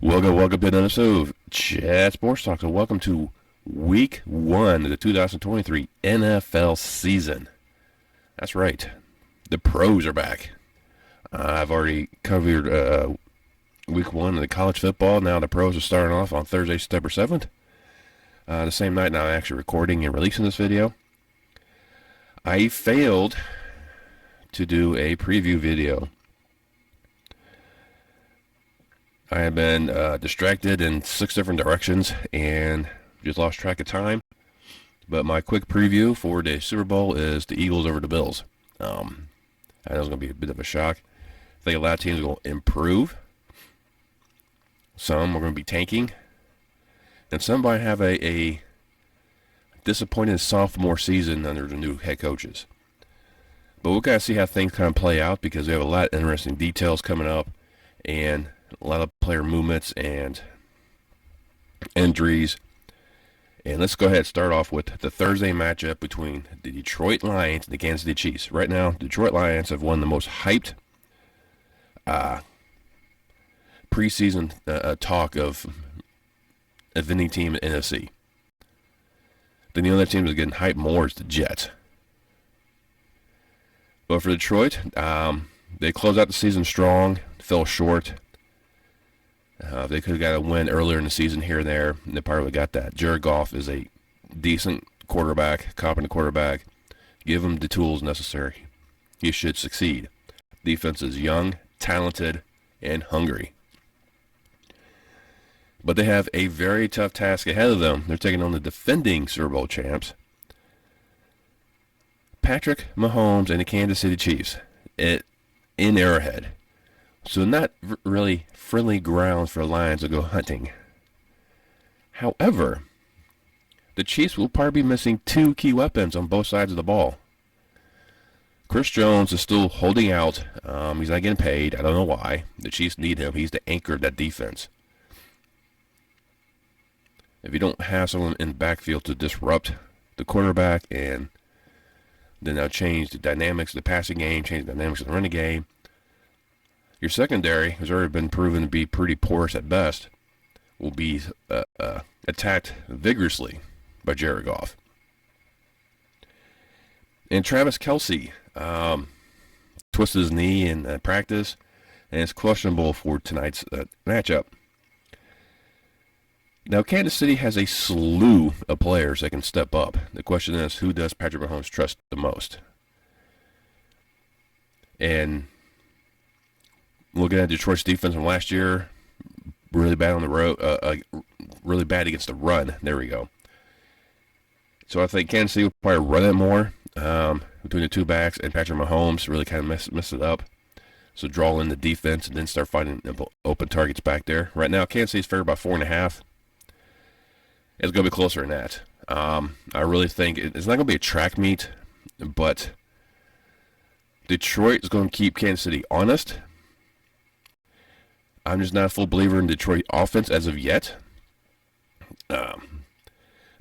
Welcome to another episode of Chat Sports Talk. So welcome to Week 1 of the 2023 NFL season. That's right. The pros are back. I've already covered Week 1 of the college football. Now the pros are starting off on Thursday, September 7th. The same night now I'm actually recording and releasing this video. I failed to do a preview video. I have been distracted in 6 different directions and just lost track of time. But my quick preview for the Super Bowl is the Eagles over the Bills. I know it's going to be a bit of a shock. I think a lot of teams are going to improve. Some are going to be tanking. And some might have a disappointed sophomore season under the new head coaches. But we've got to see how things kind of play out because we have a lot of interesting details coming up. And a lot of player movements and injuries. And let's go ahead and start off with the Thursday matchup between the Detroit Lions and the Kansas City Chiefs. Right now, Detroit Lions have won the most hyped preseason talk of any team in the NFC. Then the other team that's getting hyped more is the Jets. But for Detroit, they closed out the season strong, fell short. They could have got a win earlier in the season here and there, and they probably got that. Jared Goff is a decent quarterback, competent quarterback. Give him the tools necessary. He should succeed. Defense is young, talented, and hungry. But they have a very tough task ahead of them. They're taking on the defending Super Bowl champs, Patrick Mahomes and the Kansas City Chiefs in Arrowhead. So not really friendly grounds for Lions to go hunting. However, the Chiefs will probably be missing 2 key weapons on both sides of the ball. Chris Jones is still holding out. He's not getting paid. I don't know why. The Chiefs need him. He's the anchor of that defense. If you don't have someone in the backfield to disrupt the quarterback and then now change the dynamics of the passing game, change the dynamics of the running game, your secondary has already been proven to be pretty porous at best, will be attacked vigorously by Jared Goff. And Travis Kelce twisted his knee in practice, and it's questionable for tonight's matchup. Now, Kansas City has a slew of players that can step up. The question is, who does Patrick Mahomes trust the most? And looking at Detroit's defense from last year, really bad on the road, really bad against the run. There we go. So I think Kansas City will probably run it more between the two backs, and Patrick Mahomes really kind of mess it up. So draw in the defense and then start finding open targets back there. Right now, Kansas City's favored by 4.5. It's going to be closer than that. I really think it's not going to be a track meet, but Detroit is going to keep Kansas City honest. I'm just not a full believer in Detroit offense as of yet. But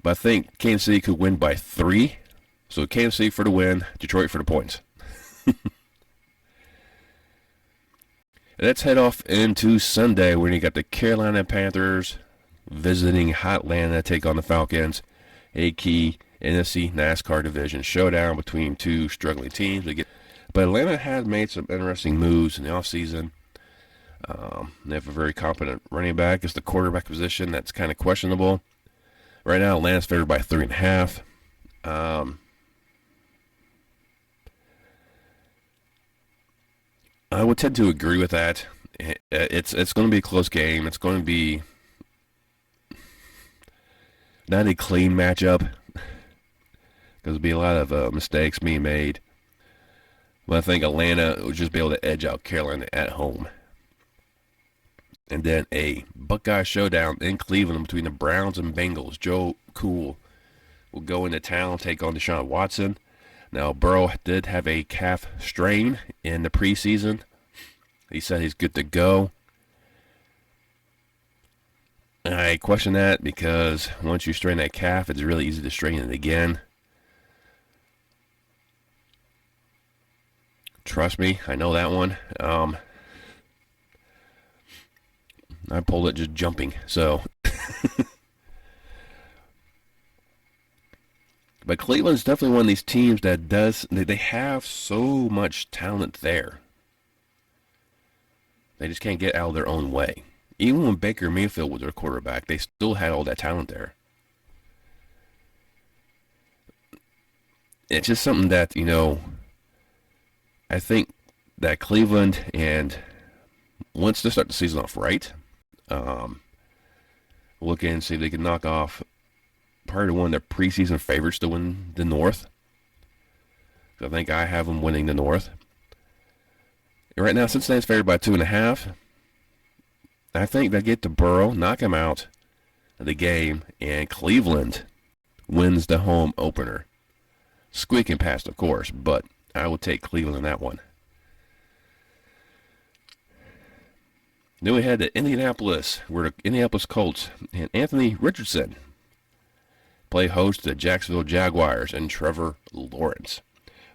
I think Kansas City could win by 3. So Kansas City for the win, Detroit for the points. Let's head off into Sunday when you got the Carolina Panthers visiting hot Atlanta, take on the Falcons. A key NFC NASCAR division showdown between 2 struggling teams. But Atlanta has made some interesting moves in the offseason. They have a very competent running back. It's the quarterback position that's kind of questionable. Right now, Atlanta's favored by 3.5. I would tend to agree with that. It's going to be a close game. It's going to be not a clean matchup because there'll be a lot of mistakes being made. But I think Atlanta will just be able to edge out Carolina at home. And then a Buckeye showdown in Cleveland between the Browns and Bengals. Joe Cool will go into town, take on Deshaun Watson. Now, Burrow did have a calf strain in the preseason. He said he's good to go. I question that because once you strain that calf, it's really easy to strain it again. Trust me, I know that one. I pulled it just jumping. So, but Cleveland's definitely one of these teams that they have so much talent there. They just can't get out of their own way. Even when Baker Mayfield was their quarterback, they still had all that talent there. It's just something that, I think that Cleveland, and wants to start the season off right, look and see if they can knock off probably one of their preseason favorites to win the North. I think I have them winning the North. Right now, Cincinnati's favored by 2.5. I think they get to Burrow, knock him out of the game, and Cleveland wins the home opener. Squeaking past, of course, but I will take Cleveland in that one. Then we head to Indianapolis, where the Indianapolis Colts and Anthony Richardson play host to the Jacksonville Jaguars and Trevor Lawrence.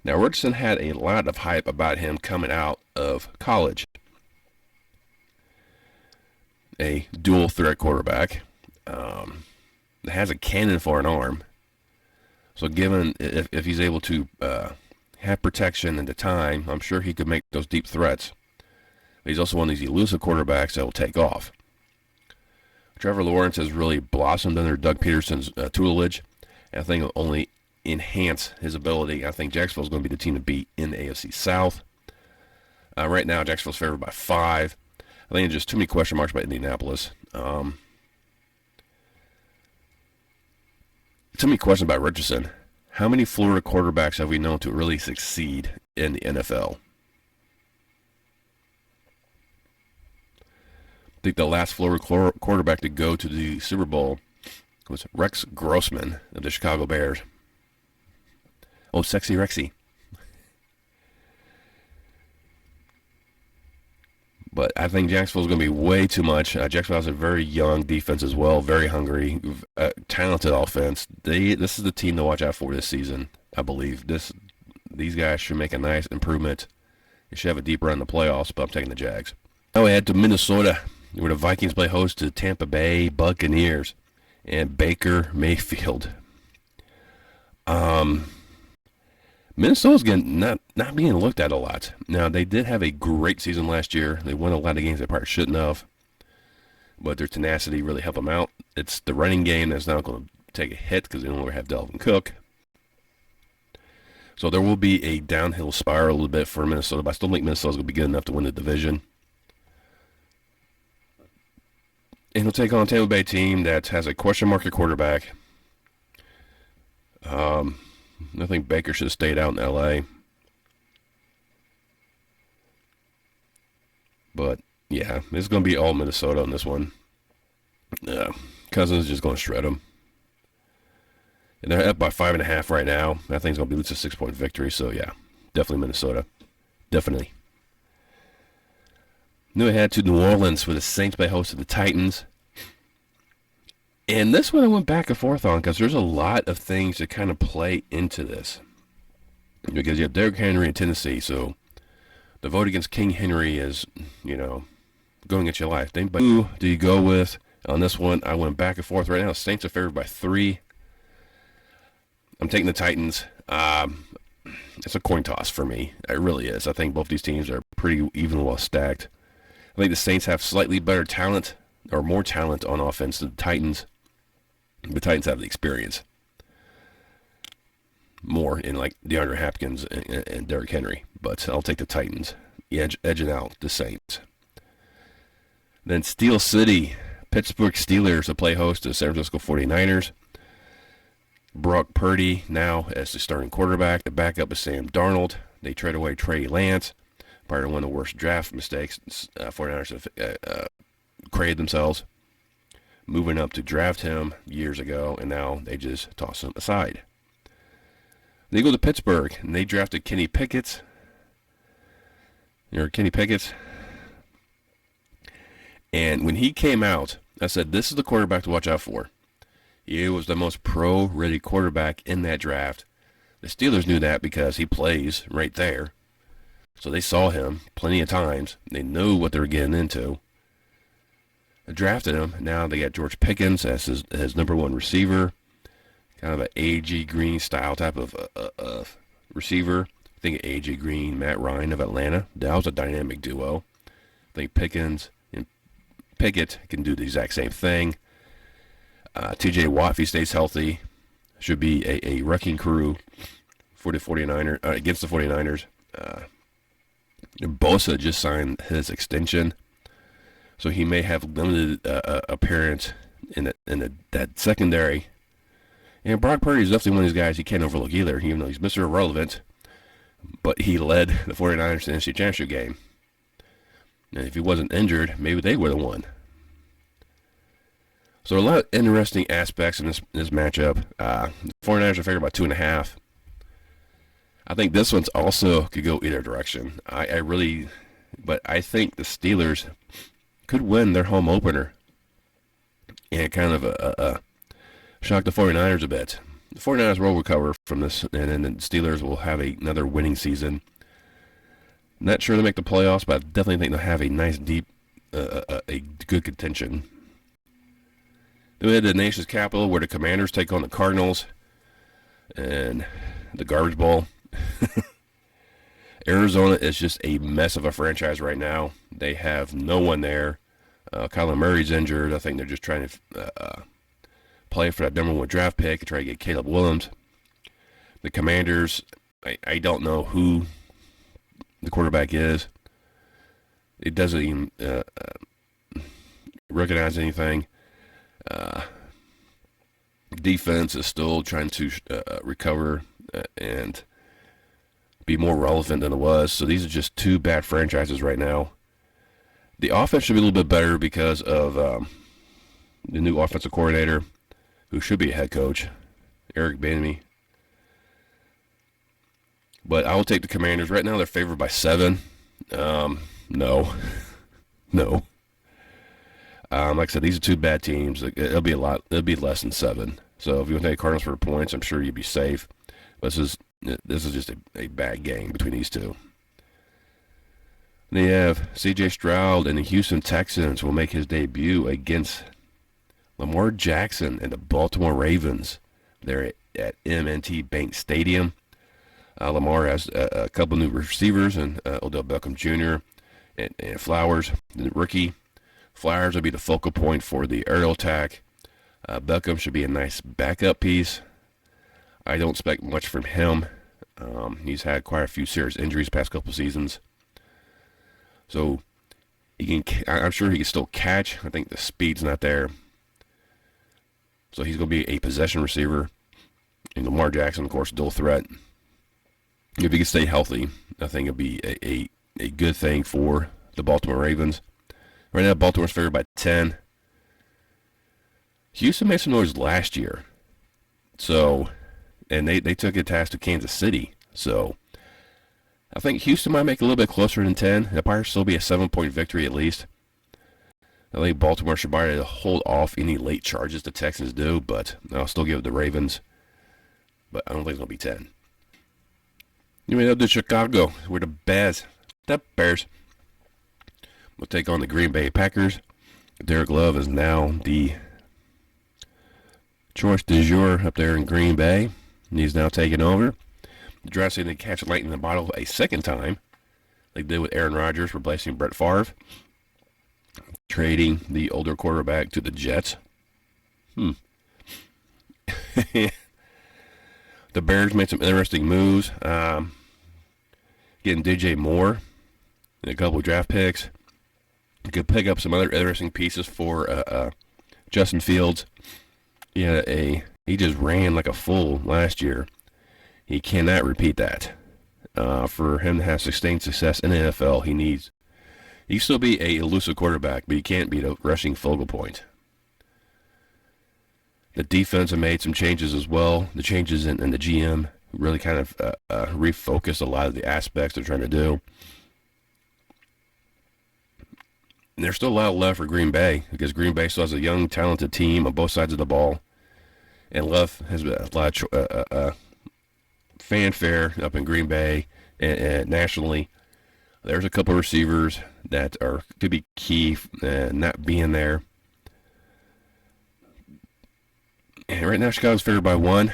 Now, Richardson had a lot of hype about him coming out of college. A dual threat quarterback. Has a cannon for an arm. So given if he's able to have protection and the time, I'm sure he could make those deep threats. But he's also one of these elusive quarterbacks that will take off. Trevor Lawrence has really blossomed under Doug Peterson's tutelage. And I think it'll only enhance his ability. I think Jacksonville's going to be the team to beat in the AFC South. Right now, Jacksonville's favored by 5. I think there's just too many question marks about Indianapolis. Too many questions about Richardson. How many Florida quarterbacks have we known to really succeed in the NFL? I think the last Florida quarterback to go to the Super Bowl was Rex Grossman of the Chicago Bears. Oh, sexy Rexy. But I think Jacksonville's going to be way too much. Jacksonville has a very young defense as well, very hungry, talented offense. This is the team to watch out for this season, I believe. These guys should make a nice improvement. They should have a deep run in the playoffs, but I'm taking the Jags. Now we head to Minnesota, where the Vikings play host to Tampa Bay Buccaneers and Baker Mayfield. Minnesota's getting not being looked at a lot. Now, they did have a great season last year. They won a lot of games they probably shouldn't have. But their tenacity really helped them out. It's the running game that's not going to take a hit because they no longer have Dalvin Cook. So there will be a downhill spiral a little bit for Minnesota, but I still think Minnesota's going to be good enough to win the division. And he'll take on a Tampa Bay team that has a question mark at quarterback. I think Baker should have stayed out in L.A. But, yeah, it's going to be all Minnesota on this one. Cousins is just going to shred them. And they're up by 5.5 right now. I think it's going to be at least a 6-point victory. So, yeah, definitely Minnesota. Definitely. Then we head to New Orleans where the Saints play host to the Titans. And this one I went back and forth on because there's a lot of things that kind of play into this. Because you have Derrick Henry in Tennessee, so the vote against King Henry is, going at your life. But who do you go with on this one? I went back and forth right now. Saints are favored by 3. I'm taking the Titans. It's a coin toss for me. It really is. I think both these teams are pretty even well stacked. I think the Saints have slightly better talent or more talent on offense than the Titans. The Titans have the experience more in like DeAndre Hopkins and Derrick Henry, but I'll take the Titans, edging out the Saints. Then Steel City, Pittsburgh Steelers to play host to the San Francisco 49ers. Brock Purdy now as the starting quarterback. The backup is Sam Darnold. They trade away Trey Lance, part of one of the worst draft mistakes 49ers have created themselves, moving up to draft him years ago, and now they just toss him aside. They go to Pittsburgh, and they drafted Kenny Pickett. Kenny Pickett. And when he came out, I said, this is the quarterback to watch out for. He was the most pro-ready quarterback in that draft. The Steelers knew that because he plays right there. So they saw him plenty of times. They knew what they were getting into. drafted him. Now they got George Pickens as his number one receiver, kind of an A.J. Green style type of receiver. I think A.J. Green, Matt Ryan of Atlanta. That was a dynamic duo. I think Pickens and Pickett can do the exact same thing. T.J. Watt, if he stays healthy, should be a wrecking crew for the 49ers, against the 49ers. Bosa just signed his extension, so he may have limited appearance in that secondary. And Brock Purdy is definitely one of these guys you can't overlook either, even though he's Mr. Irrelevant. But he led the 49ers to the NFC Championship game. And if he wasn't injured, maybe they would have won. So a lot of interesting aspects in this matchup. The 49ers are favored by 2.5. I think this one's also could go either direction. But I think the Steelers could win their home opener and kind of shock the 49ers a bit. The 49ers will recover from this, and then the Steelers will have another winning season. Not sure they'll make the playoffs, but I definitely think they'll have a nice, deep, a good contention. Then we head to the nation's capital, where the Commanders take on the Cardinals and the garbage bowl. Arizona is just a mess of a franchise right now. They have no one there. Kyler Murray's injured. I think they're just trying to play for that number one draft pick and try to get Caleb Williams. The Commanders, I don't know who the quarterback is. It doesn't even recognize anything. Defense is still trying to recover and be more relevant than it was. So these are just two bad franchises right now. The offense should be a little bit better because of the new offensive coordinator, who should be a head coach, Eric Bieniemy. But I will take the Commanders. Right now they're favored by 7. No. Like I said, these are two bad teams. It'll be less than 7. So if you want to take Cardinals for the points, I'm sure you'd be safe. But this is just a bad game between these two. They have C.J. Stroud and the Houston Texans will make his debut against Lamar Jackson and the Baltimore Ravens. They're at M&T Bank Stadium. Lamar has a couple new receivers, and Odell Beckham Jr. and Flowers, the rookie. Flowers will be the focal point for the aerial attack. Beckham should be a nice backup piece. I don't expect much from him. He's had quite a few serious injuries past couple seasons. So I'm sure he can still catch. I think the speed's not there. So he's going to be a possession receiver. And Lamar Jackson, of course, dual threat. If he can stay healthy, I think it'll be a good thing for the Baltimore Ravens. Right now, Baltimore's favored by 10. Houston made some noise last year. So, and they took a task to Kansas City. So, I think Houston might make it a little bit closer than 10. It'll probably still be a 7-point victory at least. I think Baltimore should probably hold off any late charges the Texans do, but I'll still give it the Ravens. But I don't think it's going to be 10. You may up to Chicago, where the Bears will take on the Green Bay Packers. Derek Love is now the choice du jour up there in Green Bay. And he's now taking over. The draft seemed to catch lightning in the bottle a second time. They did with Aaron Rodgers replacing Brett Favre, trading the older quarterback to the Jets. The Bears made some interesting moves. Getting DJ Moore and a couple of draft picks. You could pick up some other interesting pieces for Justin Fields. He just ran like a fool last year. He cannot repeat that. For him to have sustained success in the NFL, he can still be a elusive quarterback, but he can't be the rushing focal point. The defense have made some changes as well. The changes in the GM really kind of refocused a lot of the aspects they're trying to do. And there's still a lot left for Green Bay, because Green Bay still has a young, talented team on both sides of the ball. And Love has a lot of fanfare up in Green Bay and nationally. There's a couple of receivers that could be key not being there. And right now, Chicago's favored by 1.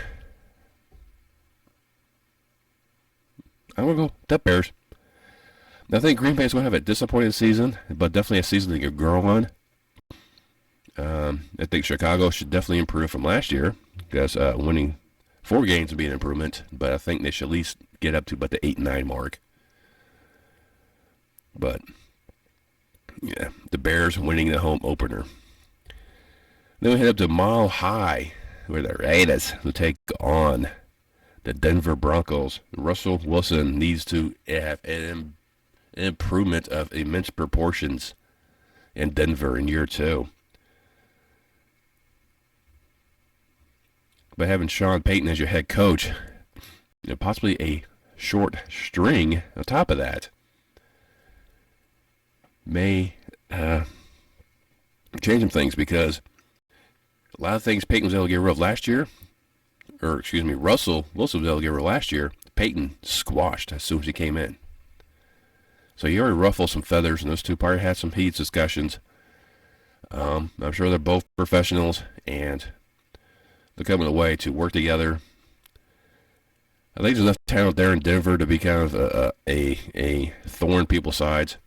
I'm going to go the Bears. I think Green Bay's going to have a disappointing season, but definitely a season to get grow on. I think Chicago should definitely improve from last year because winning 4 games would be an improvement, but I think they should at least get up to about the 8-9 mark. But, yeah, the Bears winning the home opener. Then we head up to Mile High, where the Raiders will take on the Denver Broncos. Russell Wilson needs to have an improvement of immense proportions in Denver in year 2. By having Sean Payton as your head coach, possibly a short string on top of that, may change some things because a lot of things Payton was able to get rid of last year, Russell Wilson was able to get rid of last year, Payton squashed as soon as he came in. So he already ruffled some feathers, and those two probably had some heated discussions. I'm sure they're both professionals, and they're coming away to work together. I think there's enough talent there in Denver to be kind of a thorn people's sides.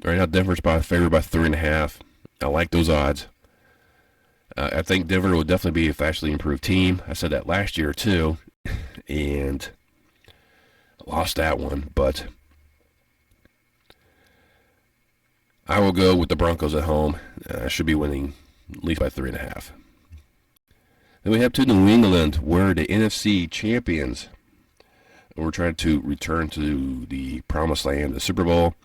Right now, Denver's favored by 3.5. I like those odds. I think Denver will definitely be a vastly improved team. I said that last year too, and lost that one. But I will go with the Broncos at home. Should be winning at least by 3.5. Then we have to New England, where the NFC champions were trying to return to the promised land, the Super Bowl.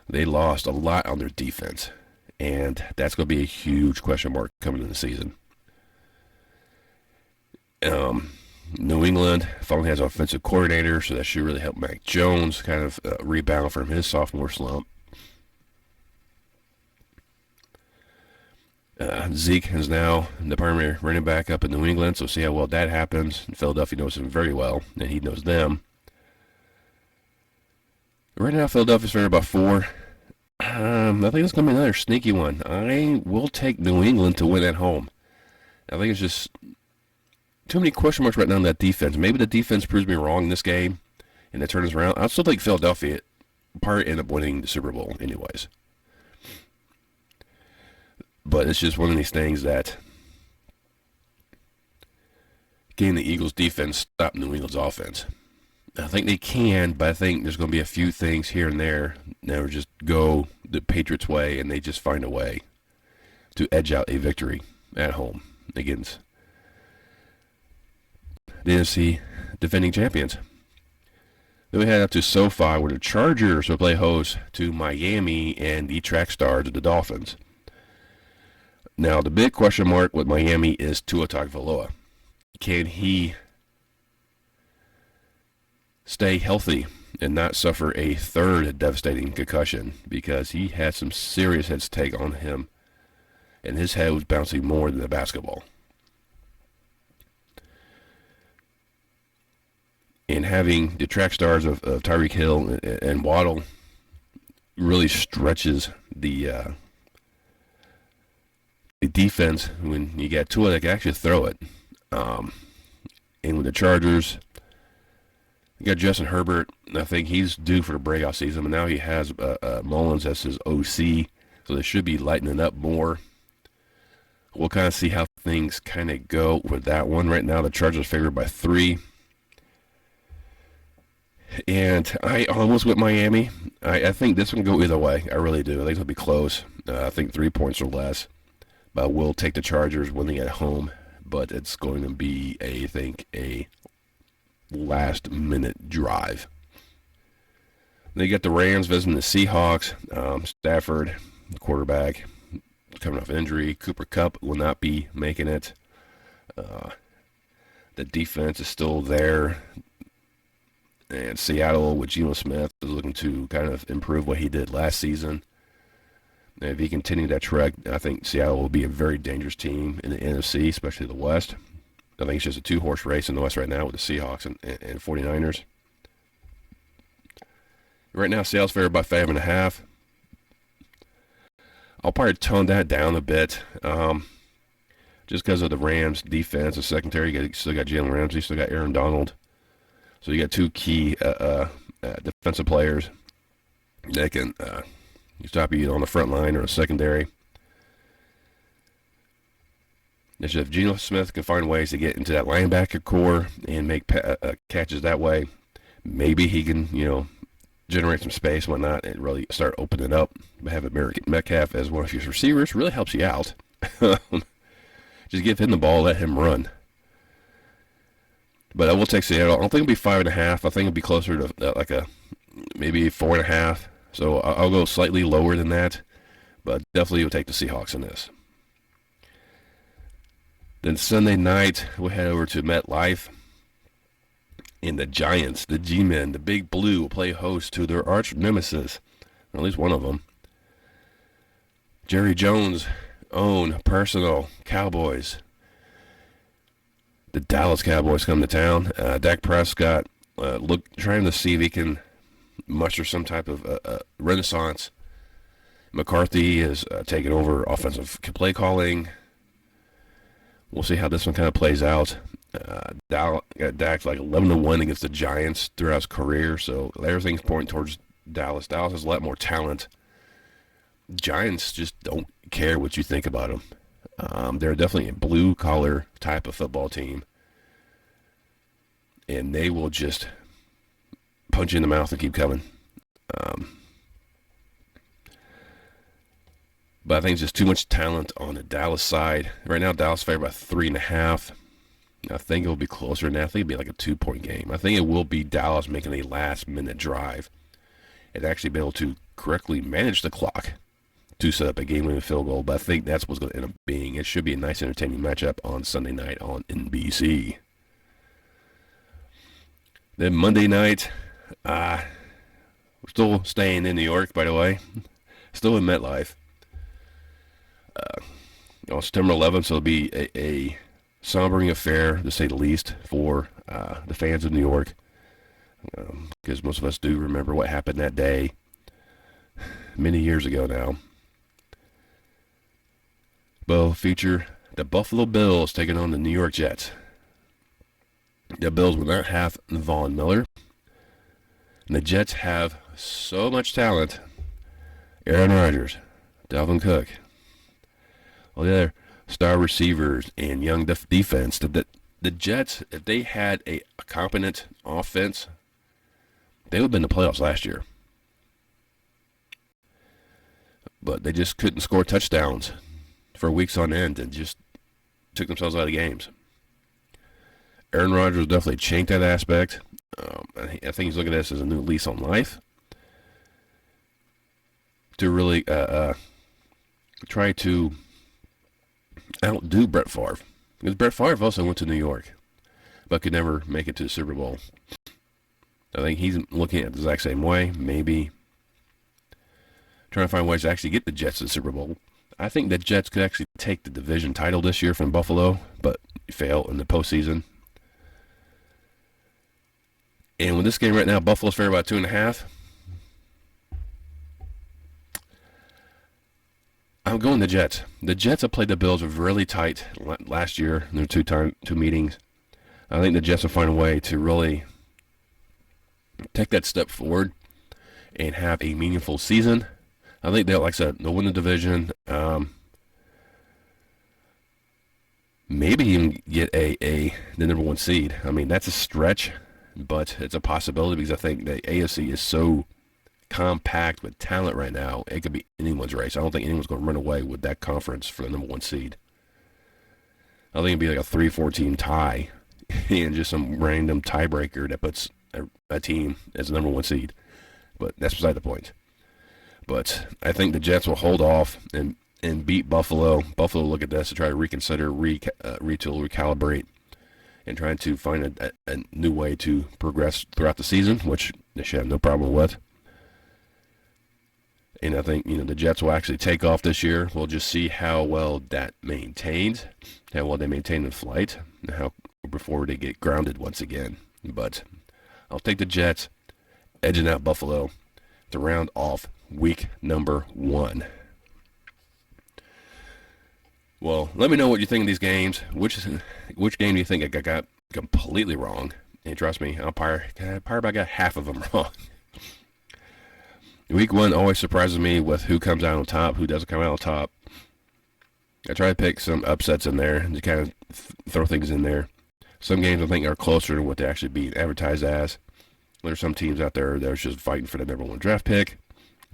They lost a lot on their defense, and that's going to be a huge question mark coming into the season. New England finally has an offensive coordinator, so that should really help Mac Jones kind of rebound from his sophomore slump. Zeke is now the primary running back up in New England, so see how well that happens. Philadelphia knows him very well, and he knows them. Right now, Philadelphia's favored by 4. I think it's going to be another sneaky one. I will take New England to win at home. I think it's just too many question marks right now on that defense. Maybe the defense proves me wrong in this game, and it turns around. I still think Philadelphia probably end up winning the Super Bowl anyways. But it's just one of these things that can the Eagles' defense stop New England's offense? I think they can, but I think there's going to be a few things here and there that will just go the Patriots' way, and they just find a way to edge out a victory at home against the NFC defending champions. Then we head up to SoFi, where the Chargers will play host to Miami and the track stars of the Dolphins. Now, the big question mark with Miami is Tua Tagovailoa. Can he stay healthy and not suffer a third devastating concussion? Because he had some serious heads take on him, and his head was bouncing more than the basketball. And having the track stars of Tyreek Hill and Waddle really stretches the defense when you got Tua that can actually throw it. And with the Chargers, you got Justin Herbert. I think he's due for the breakout season, but now he has Mullins as his OC, so they should be lightening up more. We'll kind of see how things kind of go with that one. Right now, the Chargers are favored by 3. And I almost went Miami. I think this one can go either way. I really do. I think it'll be close. I think 3 points or less. But I will take the Chargers winning at home. But it's going to be, I think, a last-minute drive. They got the Rams visiting the Seahawks. Stafford, the quarterback, coming off injury. Cooper Kupp will not be making it. The defense is still there. And Seattle with Geno Smith is looking to kind of improve what he did last season. And if he continues that track, I think Seattle will be a very dangerous team in the NFC, especially the West. I think it's just a 2-horse race in the West right now with the Seahawks and 49ers. Right now, Seattle's favored by 5.5. I'll probably tone that down a bit. just because of the Rams' defense and secondary. You still got Jalen Ramsey, you still got Aaron Donald. So you got two key defensive players that can stop you on the front line or a secondary. If Geno Smith can find ways to get into that linebacker core and make catches that way, maybe he can, generate some space, whatnot, and really start opening up. But having Metcalf as one of your receivers really helps you out. Just give him the ball, let him run. But I will take Seattle. I don't think it'll be 5.5. I think it'll be closer to like maybe 4.5. So I'll go slightly lower than that. But definitely will take the Seahawks in this. Then Sunday night, we'll head over to MetLife. And the Giants, the G-Men, the Big Blue, will play host to their arch nemesis, or at least one of them. Jerry Jones' own personal Cowboys. The Dallas Cowboys come to town. Dak Prescott trying to see if he can muster some type of renaissance. McCarthy is taking over offensive play calling. We'll see how this one kind of plays out. Dak's like 11-1 against the Giants throughout his career, so everything's pointing towards Dallas. Dallas has a lot more talent. Giants just don't care what you think about them. They're definitely a blue-collar type of football team, and they will just punch you in the mouth and keep coming. But I think it's just too much talent on the Dallas side. Right now, Dallas favored by 3.5. I think it will be closer than that. I think it'll be like a 2-point game. I think it will be Dallas making a last-minute drive and actually be able to correctly manage the clock to set up a game-winning field goal. But I think that's what's going to end up being. It should be a nice, entertaining matchup on Sunday night on NBC. Then Monday night, we're still staying in New York, by the way. Still in MetLife. On September 11th, so it'll be a sombering affair, to say the least, for the fans of New York, because most of us do remember what happened that day many years ago now. Will feature the Buffalo Bills taking on the New York Jets. The Bills will not have Von Miller, and the Jets have so much talent. Aaron Rodgers, Dalvin Cook, all the other star receivers and young defense. The Jets, if they had a competent offense, they would have been in the playoffs last year. But they just couldn't score touchdowns for weeks on end and just took themselves out of games. Aaron Rodgers definitely changed that aspect. I think he's looking at this as a new lease on life to really try to outdo Brett Favre. Because Brett Favre also went to New York, but could never make it to the Super Bowl. I think he's looking at it the exact same way, maybe trying to find ways to actually get the Jets to the Super Bowl. I think the Jets could actually take the division title this year from Buffalo, but fail in the postseason. And with this game right now, Buffalo's favored by 2.5. I'm going the Jets. The Jets have played the Bills really tight last year in their two meetings. I think the Jets will find a way to really take that step forward and have a meaningful season. I think they'll, like I said, they'll win the division. Maybe even get the number 1 seed. I mean, that's a stretch, but it's a possibility because I think the AFC is so compact with talent right now, it could be anyone's race. I don't think anyone's going to run away with that conference for the number 1 seed. I think it'd be like a 3-4 team tie and just some random tiebreaker that puts a team as the number 1 seed. But that's beside the point. But I think the Jets will hold off and beat Buffalo. Buffalo will look at this to try to reconsider, retool, recalibrate, and trying to find a new way to progress throughout the season, which they should have no problem with. And I think, the Jets will actually take off this year. We'll just see how well that maintains, how well they maintain in flight, and how before they get grounded once again. But I'll take the Jets, edging out Buffalo to round off week number 1. Well, let me know what you think of these games. Which game do you think I got completely wrong? And trust me, I probably got half of them wrong. Week 1 always surprises me with who comes out on top, who doesn't come out on top. I try to pick some upsets in there and to kind of throw things in there. Some games I think are closer to what they actually being advertised as. There's some teams out there that are just fighting for the number 1 draft pick.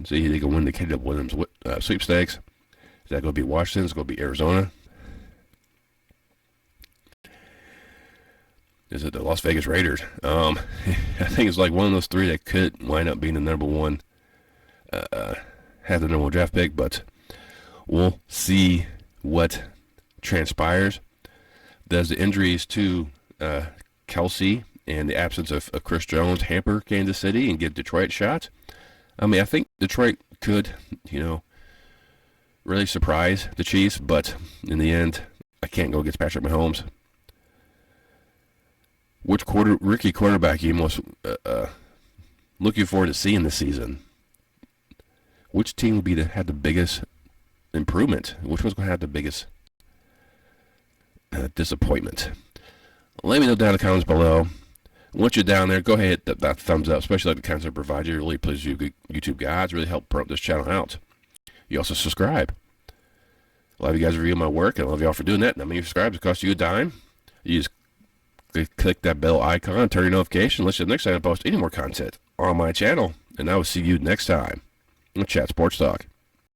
See, they can win the Caleb Williams sweepstakes. Is that going to be Washington? Is it going to be Arizona? Is it the Las Vegas Raiders? I think it's like one of those 3 that could wind up being the number 1, have the number 1 draft pick, but we'll see what transpires. Does the injuries to Kelsey and the absence of Chris Jones hamper Kansas City and give Detroit shots? I mean, I think Detroit could, really surprise the Chiefs, but in the end, I can't go against Patrick Mahomes. Which rookie quarterback are you most looking forward to seeing this season? Which team will have the biggest improvement? Which one's going to have the biggest disappointment? Let me know down in the comments below. Once you're down there, go ahead and hit that thumbs up, especially like the content I provide you. It really pleases you YouTube guys. Really help promote this channel out. You also subscribe. A lot of you guys review my work, and I love y'all for doing that. And how many subscribes? It costs you a dime. You just click that bell icon, turn your notification. Let's see the next time I post any more content on my channel. And I will see you next time on Chat Sports Talk.